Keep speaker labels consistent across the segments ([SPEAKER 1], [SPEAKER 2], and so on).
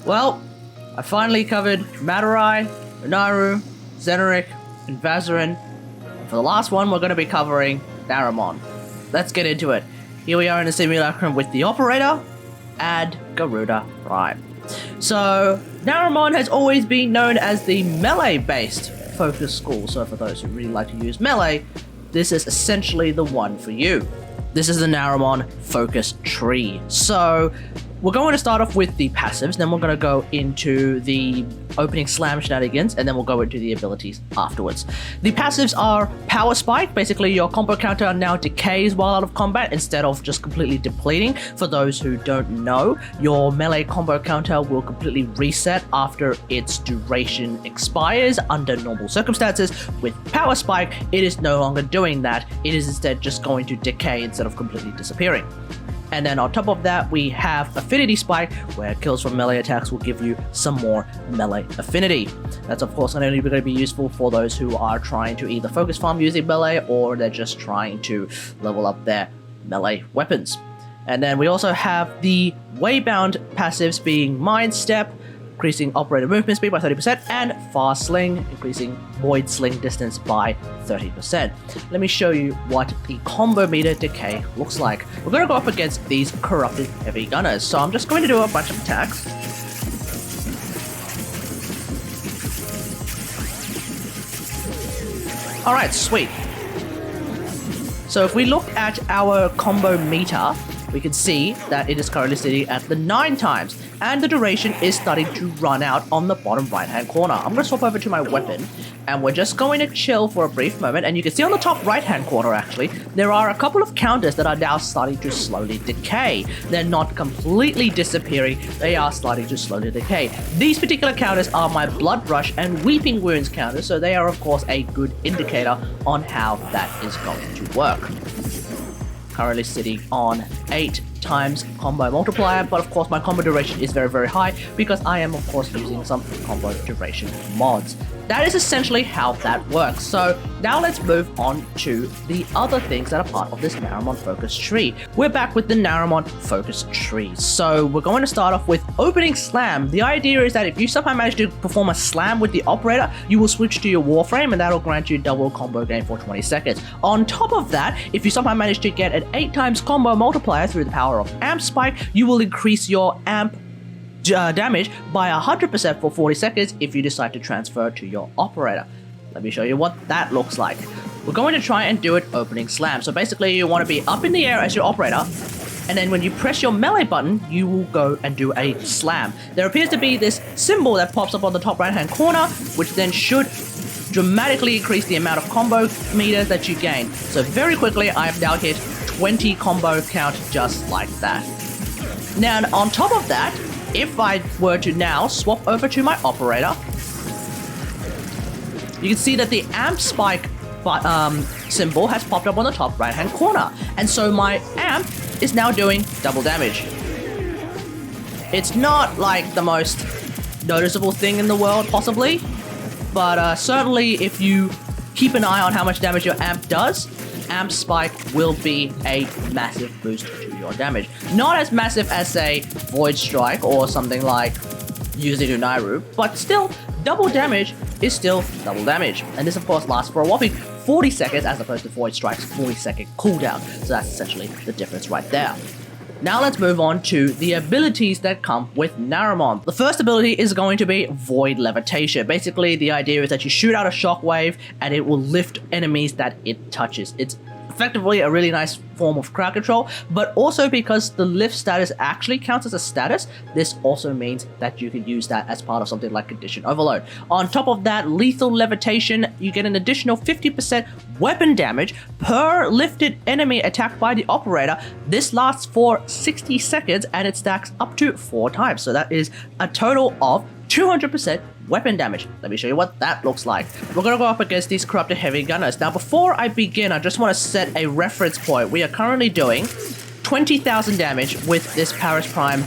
[SPEAKER 1] Well, I finally covered Madurai, Unaru, Zenoric, and Vazarin. For the last one, we're going to be covering Naramon. Let's get into it. Here we are in the simulacrum with the operator and Garuda Prime. So, Naramon has always been known as the melee-based focus school, so for those who really like to use melee, this is essentially the one for you. This is the Naramon focus tree. So, we're going to start off with the passives, then we're going to go into the opening slam shenanigans, and then we'll go into the abilities afterwards. The passives are Power Spike. Basically, your combo counter now decays while out of combat instead of just completely depleting. For those who don't know, your melee combo counter will completely reset after its duration expires under normal circumstances. With Power Spike, it is no longer doing that. It is instead just going to decay instead of completely disappearing. And then on top of that, we have Affinity Spike, where kills from melee attacks will give you some more melee affinity. That's of course only going to be useful for those who are trying to either focus farm using melee, or they're just trying to level up their melee weapons. And then we also have the Waybound passives being Mind Step, increasing operator movement speed by 30%, and Fast Sling, increasing void sling distance by 30%. Let me show you what the combo meter decay looks like. We're going to go up against these corrupted heavy gunners, so I'm just going to do a bunch of attacks. Alright, sweet. So if we look at our combo meter, we can see that it is currently sitting at the 9 times, and the duration is starting to run out on the bottom right hand corner. I'm going to swap over to my weapon, and we're just going to chill for a brief moment, and you can see on the top right hand corner actually, there are a couple of counters that are now starting to slowly decay. They're not completely disappearing, they are starting to slowly decay. These particular counters are my Blood Rush and Weeping Wounds counters, so they are of course a good indicator on how that is going to work. Currently sitting on 8 times combo multiplier, but of course my combo duration is very high because I am of course using some combo duration mods. That is essentially how that works. So now let's move on to the other things that are part of this Naramon focus tree. We're back with the Naramon focus tree. So we're going to start off with opening slam. The idea is that if you somehow manage to perform a slam with the operator, you will switch to your Warframe, and that'll grant you double combo gain for 20 seconds. On top of that, if you somehow manage to get an 8 times combo multiplier through the power of Amp Spike, you will increase your amp damage by 100% for 40 seconds if you decide to transfer to your operator. Let me show you what that looks like. We're going to try and do it opening slam. So basically you want to be up in the air as your operator, and then when you press your melee button, you will go and do a slam. There appears to be this symbol that pops up on the top right hand corner, which then should dramatically increase the amount of combo meters that you gain. So very quickly, I have now hit 20 combo count just like that. Now on top of that, if I were to now swap over to my operator, you can see that the Amp Spike symbol has popped up on the top right hand corner, and so my amp is now doing double damage. It's not like the most noticeable thing in the world possibly, but certainly if you keep an eye on how much damage your amp does, Amp Spike will be a massive boost to your damage. Not as massive as, say, Void Strike or something like using Unaru, but still, double damage is still double damage. And this, of course, lasts for a whopping 40 seconds as opposed to Void Strike's 40-second cooldown. So that's essentially the difference right there. Now let's move on to the abilities that come with Naramon. The first ability is going to be Void Levitation. Basically, the idea is that you shoot out a shockwave and it will lift enemies that it touches. It's effectively a really nice form of crowd control, but also because the lift status actually counts as a status, this also means that you can use that as part of something like Condition Overload. On top of that, Lethal Levitation, you get an additional 50% weapon damage per lifted enemy attacked by the operator. This lasts for 60 seconds and it stacks up to 4 times, so that is a total of 200% weapon damage. Let me show you what that looks like. We're going to go up against these corrupted heavy gunners. Now before I begin, I just want to set a reference point. We are currently doing 20,000 damage with this Paris Prime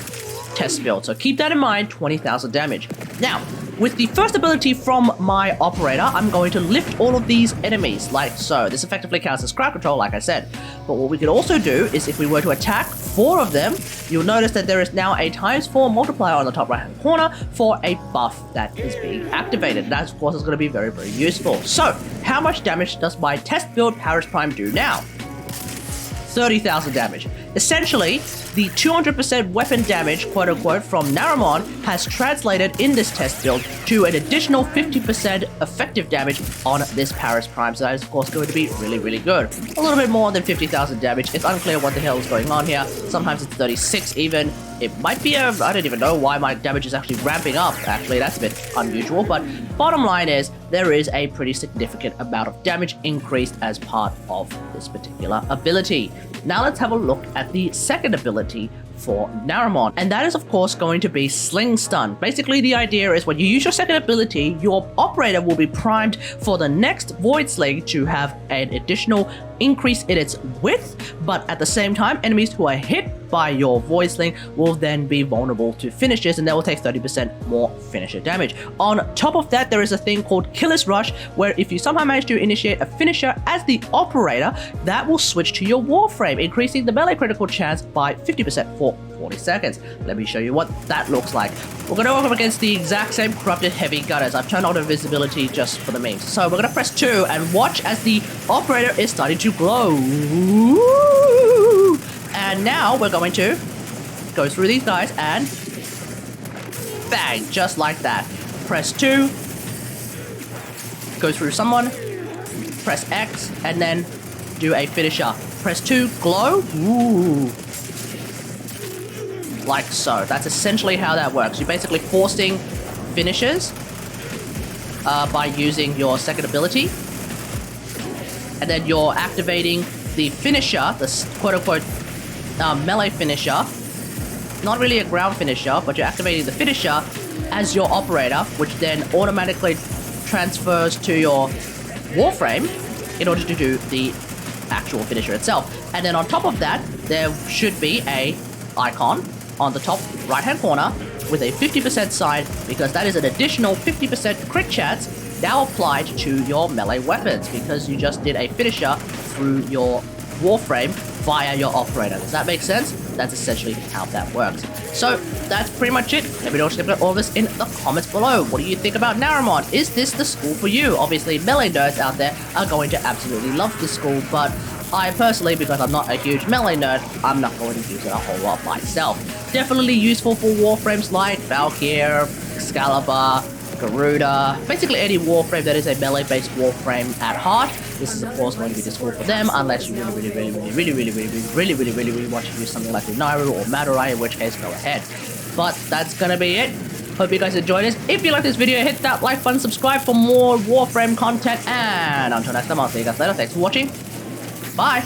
[SPEAKER 1] test build. So keep that in mind, 20,000 damage. Now, with the first ability from my operator, I'm going to lift all of these enemies like so. This effectively counts as crowd control, like I said. But what we could also do is if we were to attack 4 of them, you'll notice that there is now a ×4 multiplier on the top right hand corner for a buff that is being activated. That, of course, is going to be very, very useful. So, how much damage does my test build Paris Prime do now? 30,000 damage. Essentially, the 200% weapon damage, quote-unquote, from Naramon has translated in this test build to an additional 50% effective damage on this Paris Prime. So that is, of course, going to be really, really good. A little bit more than 50,000 damage. It's unclear what the hell is going on here. Sometimes it's 36 even. It might be I don't even know why my damage is actually ramping up. Actually, that's a bit unusual. But bottom line is, there is a pretty significant amount of damage increased as part of this particular ability. Now let's have a look at the second ability for Naramon, and that is of course going to be Sling Stun. Basically, the idea is when you use your second ability, your operator will be primed for the next Void Sling to have an additional increase in its width, but at the same time, enemies who are hit by your Void Sling will then be vulnerable to finishes, and they will take 30% more finisher damage. On top of that, there is a thing called Killer's Rush, where if you somehow manage to initiate a finisher as the operator, that will switch to your Warframe, increasing the melee critical chance by 50% for 40 seconds. Let me show you what that looks like. We're going to work up against the exact same corrupted heavy gunners. I've turned on invisibility just for the memes. So we're going to press 2 and watch as the operator is starting to glow. And now we're going to go through these guys and bang, just like that. Press 2, go through someone, press X, and then do a finisher. Press 2, glow, ooh, like so. That's essentially how that works. You're basically forcing finishes by using your second ability, and then you're activating the finisher, the quote-unquote melee finisher, not really a ground finisher, but you're activating the finisher as your operator, which then automatically transfers to your Warframe in order to do the actual finisher itself. And then on top of that, there should be a icon on the top right hand corner with a 50% sign, because that is an additional 50% crit chance now applied to your melee weapons, because you just did a finisher through your Warframe via your operator. Does that make sense? That's essentially how that works. So that's pretty much it. Let me know all this in the comments below. What do you think about Naramon? Is this the school for you? Obviously, melee nerds out there are going to absolutely love this school, but I personally, because I'm not a huge melee nerd, I'm not going to use it a whole lot myself. Definitely useful for Warframes like Valkyr, Excalibur, Garuda, basically any Warframe that is a melee-based Warframe at heart. This is of course going to be the school for them, unless you really want to use something like Unaru or Madurai, in which case go ahead. But that's gonna be it. Hope you guys enjoyed this. If you like this video, hit that like button, subscribe for more Warframe content, and until next time, I'll see you guys later. Thanks for watching. Bye.